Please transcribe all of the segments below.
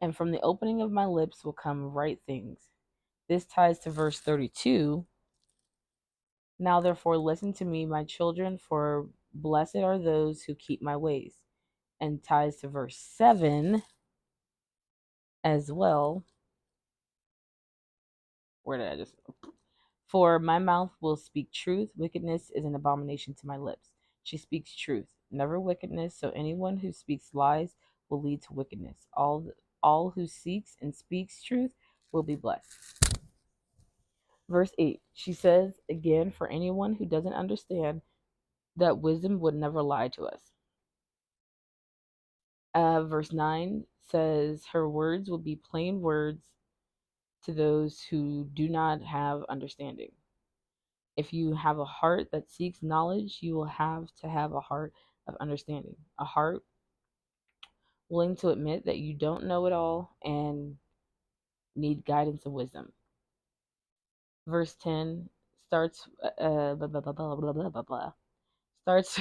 and from the opening of my lips will come right things. This ties to verse 32. Now therefore listen to me, my children, for blessed are those who keep my ways. And ties to verse 7 as well. Where did I just? For my mouth will speak truth. Wickedness is an abomination to my lips. She speaks truth, never wickedness. So anyone who speaks lies will lead to wickedness. All who seeks and speaks truth will be blessed. Verse 8, she says again, for anyone who doesn't understand that wisdom would never lie to us. Verse 9 says, her words will be plain words to those who do not have understanding. If you have a heart that seeks knowledge, you will have to have a heart of understanding, a heart willing to admit that you don't know it all and need guidance and wisdom. Verse 10 starts, blah, blah, blah, blah, blah, blah, blah, blah. Starts,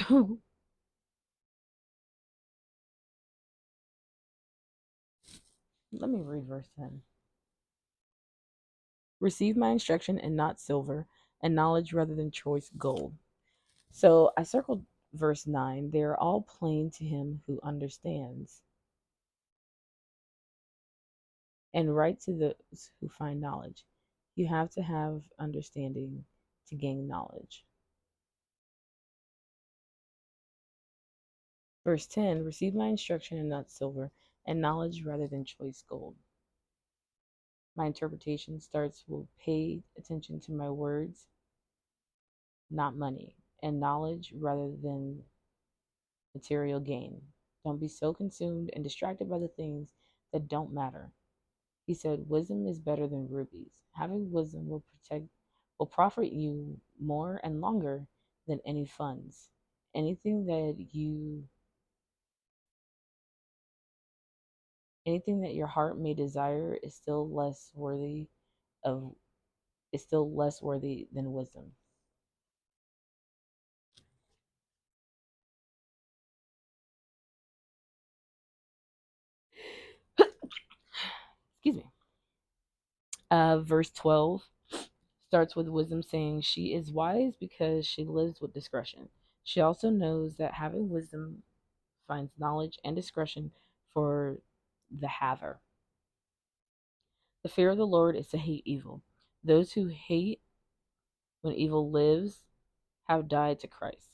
let me read verse 10. Receive my instruction and not silver, and knowledge rather than choice gold. So I circled verse 9. They are all plain to him who understands, and right to those who find knowledge. You have to have understanding to gain knowledge. Verse 10, receive my instruction and not silver, and knowledge rather than choice gold. My interpretation starts with pay attention to my words, not money, and knowledge rather than material gain. Don't be so consumed and distracted by the things that don't matter. He said, wisdom is better than rubies. Having wisdom will profit you more and longer than any funds. Anything that you anything that your heart may desire of is still less worthy than wisdom. Excuse me. Verse 12 starts with wisdom saying, she is wise because she lives with discretion. She also knows that having wisdom finds knowledge and discretion for the haver. The fear of the Lord is to hate evil. Those who hate when evil lives have died to Christ.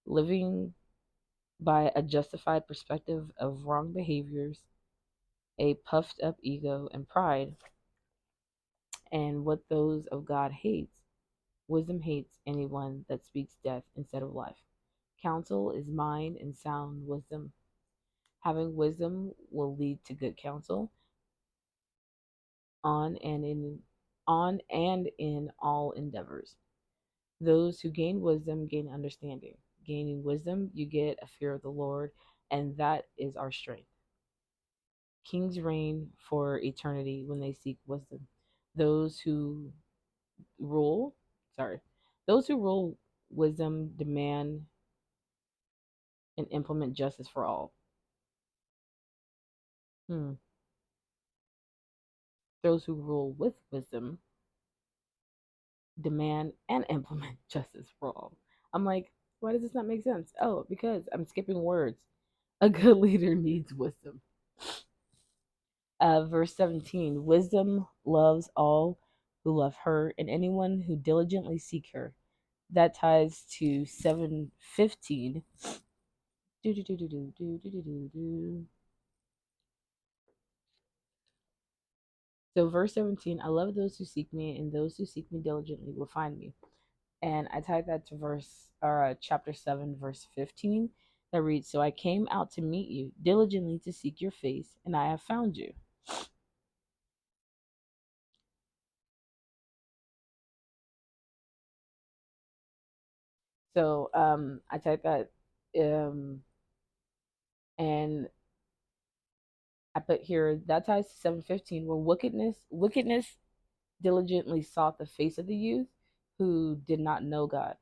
Living by a justified perspective of wrong behaviors, a puffed up ego and pride, and what those of God hates. Wisdom hates anyone that speaks death instead of life. Counsel is mind and sound wisdom. Having wisdom will lead to good counsel on and in all endeavors. Those who gain wisdom gain understanding. Gaining wisdom, you get a fear of the Lord, and that is our strength. Kings reign for eternity when they seek wisdom. Those who rule, sorry, those who rule wisdom demand and implement justice for all. Hmm. Those who rule with wisdom demand and implement justice for all. I'm like, why does this not make sense? Oh, because I'm skipping words. A good leader needs wisdom. Verse 17, wisdom loves all who love her and anyone who diligently seek her. That ties to 7:15. So verse 17, I love those who seek me, and those who seek me diligently will find me. And I tied that to chapter 7, verse 15, that reads, so I came out to meet you, diligently to seek your face, and I have found you. So I typed that, and I put here that ties to 7:15, where wickedness diligently sought the face of the youth who did not know God,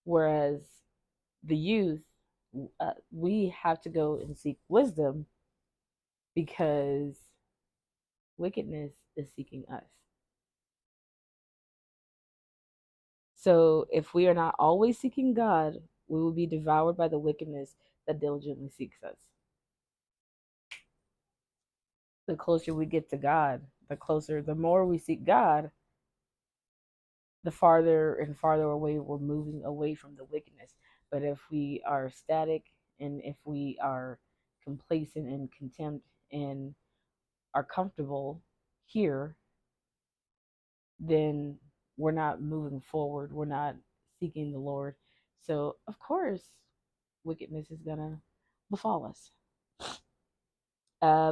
whereas the youth, we have to go and seek wisdom because wickedness is seeking us. So if we are not always seeking God, we will be devoured by the wickedness that diligently seeks us. The closer we get to God, the more we seek God, the farther and farther away we're moving away from the wickedness. But if we are static and if we are complacent and contempt and are comfortable here, then we're not moving forward. We're not seeking the Lord. So, of course, wickedness is going to befall us.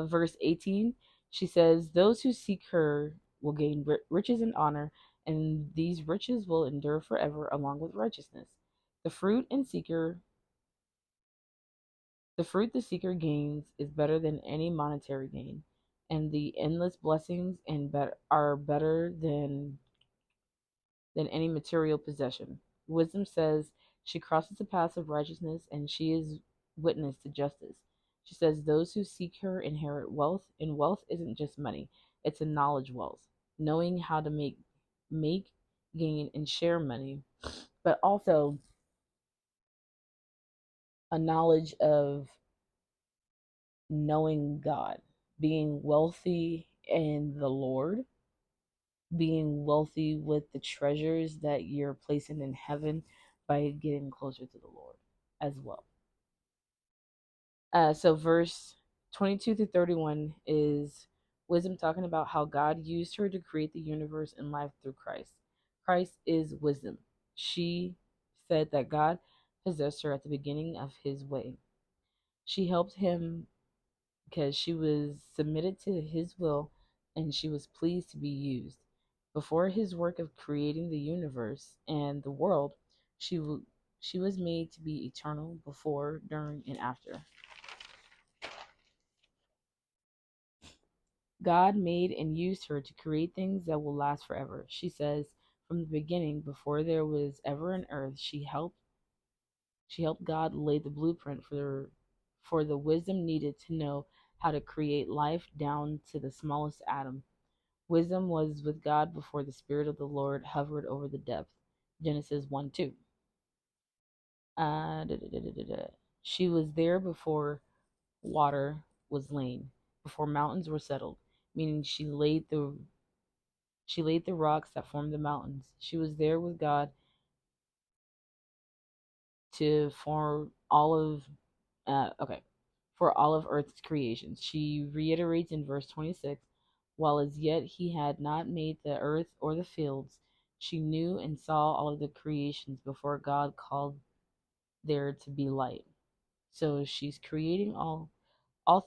Verse 18, she says, those who seek her will gain riches and honor, and these riches will endure forever along with righteousness. The fruit and seeker the fruit the seeker gains is better than any monetary gain, and the endless blessings are better than any material possession. Wisdom says she crosses the paths of righteousness and she is witness to justice. She says those who seek her inherit wealth, and wealth isn't just money, it's a knowledge wealth, knowing how to make, gain, and share money, but also a knowledge of knowing God, being wealthy in the Lord, being wealthy with the treasures that you're placing in heaven by getting closer to the Lord as well. So, verse 22 through 31 is wisdom talking about how God used her to create the universe and life through Christ. Christ is wisdom. She said that God possessed her at the beginning of his way. She helped him because she was submitted to his will and she was pleased to be used. Before his work of creating the universe and the world, she was made to be eternal before, during, and after. God made and used her to create things that will last forever. She says, from the beginning, before there was ever an earth, she helped God lay the blueprint for the wisdom needed to know how to create life down to the smallest atom. Wisdom was with God before the Spirit of the Lord hovered over the depth. Genesis 1 2. Da, da, da, da, da. She was there before water was lain, before mountains were settled, meaning she laid the rocks that formed the mountains. She was there with God to form all of okay, for all of earth's creations. She reiterates in verse 26, while as yet he had not made the earth or the fields, she knew and saw all of the creations before God called there to be light. So she's creating all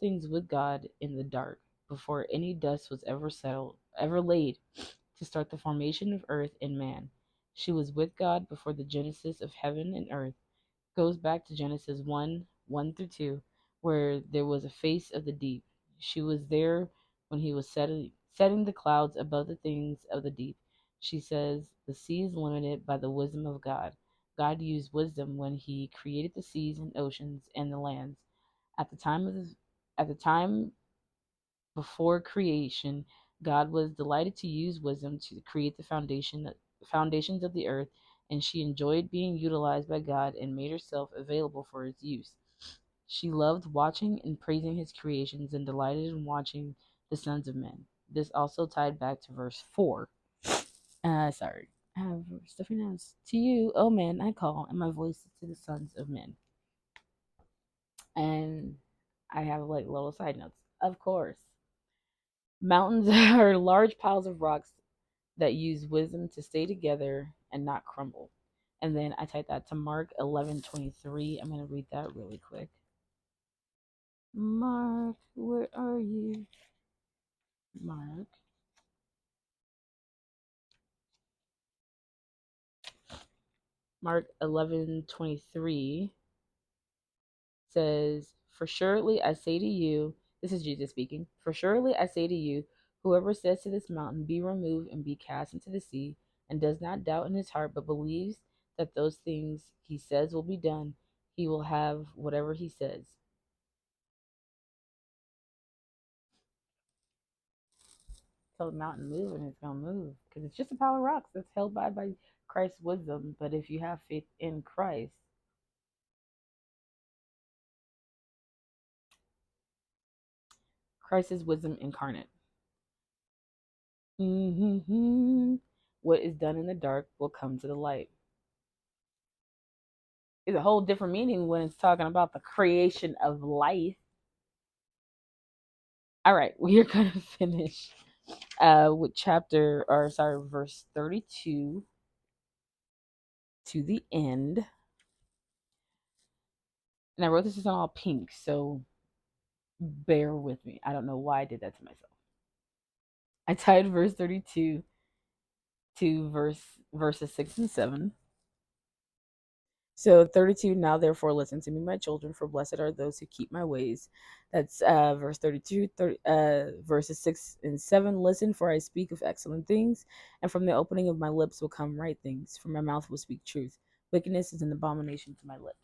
things with God in the dark before any dust was ever laid to start the formation of earth and man. She was with God before the genesis of heaven and earth. Goes back to Genesis 1 1 through 2, where there was a face of the deep. She was there when he was setting the clouds above the things of the deep. She says, the sea is limited by the wisdom of God. God used wisdom when he created the seas and oceans and the lands. At the time of the, at the time before creation, God was delighted to use wisdom to create the foundations of the earth, and she enjoyed being utilized by God and made herself available for his use. She loved watching and praising his creations and delighted in watching the sons of men. This also tied back to verse 4. Sorry. I have stuffy nose. To you, oh man, I call, and my voice is to the sons of men. And I have like little side notes. Of course, mountains are large piles of rocks that use wisdom to stay together and not crumble. And then I typed that to Mark 11:23. I'm going to read that really quick. Mark, where are you? Mark. Mark 11:23 says, "For surely I say to you, this is Jesus speaking. For surely I say to you, whoever says to this mountain, be removed and be cast into the sea, and does not doubt in his heart, but believes that those things he says will be done, he will have whatever he says." Tell the mountain move and it's gonna move because it's just a pile of rocks that's held by Christ's wisdom. But if you have faith in Christ, Christ is wisdom incarnate. Mm-hmm. What is done in the dark will come to the light. It's a whole different meaning when it's talking about the creation of life. All right, we are gonna finish with verse 32 to the end. And I wrote this in all pink, so bear with me. I don't know why I did that to myself. I tied verse 32 to verses 6 and 7. So 32, now therefore listen to me, my children, for blessed are those who keep my ways. That's verse 32, verses 6 and 7. Listen, for I speak of excellent things, and from the opening of my lips will come right things, for my mouth will speak truth. Wickedness is an abomination to my lips.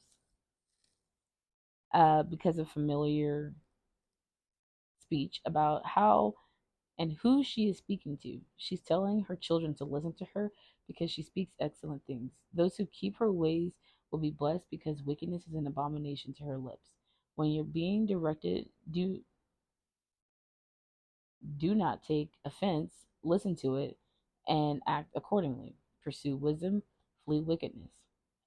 Because of familiar speech about how and who she is speaking to. She's telling her children to listen to her because she speaks excellent things. Those who keep her ways will be blessed because wickedness is an abomination to her lips. When you're being directed, do not take offense, listen to it, and act accordingly. Pursue wisdom, flee wickedness.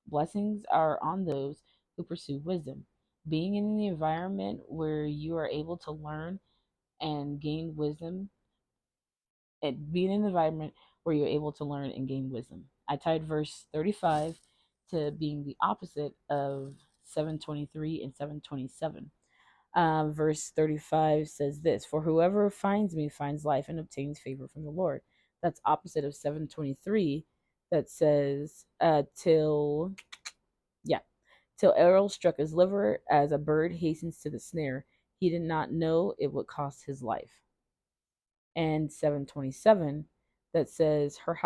Blessings are on those who pursue wisdom. Being in the environment where you are able to learn and gain wisdom and being in an environment where you're able to learn and gain wisdom. I tied verse 35 to being the opposite of 723 and 727. Verse 35 says this: For whoever finds me finds life and obtains favor from the Lord. That's opposite of 723 that says, yeah, till arrow struck his liver as a bird hastens to the snare. He did not know it would cost his life. And 727 that says, Her house